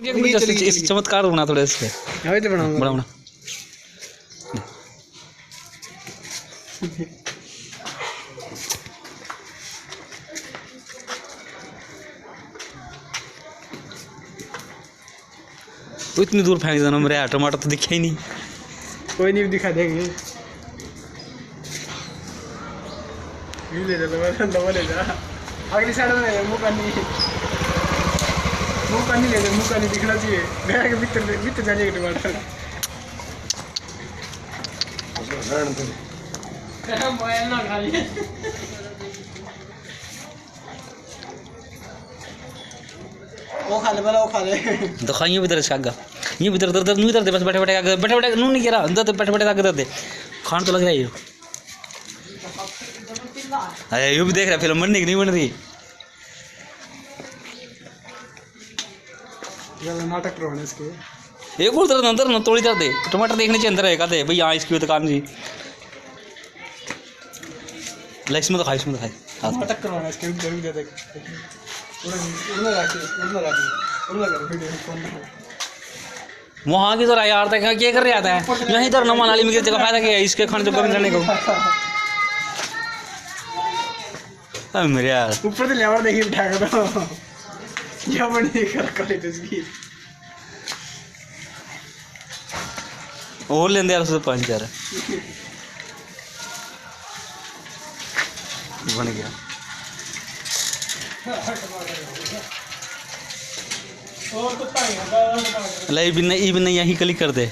इस चमत्कार बना थोड़ा इस पे अभी तो बनाऊंगा बड़ा बना। तो इतनी दूर फेंक देना मेरे यहाँ टमाटर तो दिखे ही नहीं। कोई नहीं दिखा देंगे। ये ले जा दवा ले जा अगली साइड में मुँह का नहीं ले जा मुँह का नहीं दिखना चाहिए गया के भीतर जाइए टमाटर ना खा लिए वो खा ले वाला वो खा ले तो खाइए भी तरह आगा ये भी दर नहीं दे बस बैठे बैठे आगे बैठे बैठे नू नहीं गिरा अंदर बैठे बैठे आगे दे खान तो लग रहा है ये। अरे ये भी देख रहा फिल्म बनने की नहीं बन रही। नाटक करवाने इसके एक और तरह अंदर न तोड़ी दे टमाटर देखने के अंदर है कहते भाई यहाँ इसकी दुकान जी लाइस में तो खाई इसमें तो खाई नाटक करवाना इसके जरूर दे देख वहाँ की तरह यार था क्या कर रहा था यहीं तो नमान वाली में जगह फायदा क्या इसके खाने जो कमी रहने को मेरे यार ऊपर से लेवर देखिए उठा कर क्या बनी कर तस्वीर और लेंदे यार उससे 5,000 बन गया लाई भी नहीं यहीं क्लिक कर दे।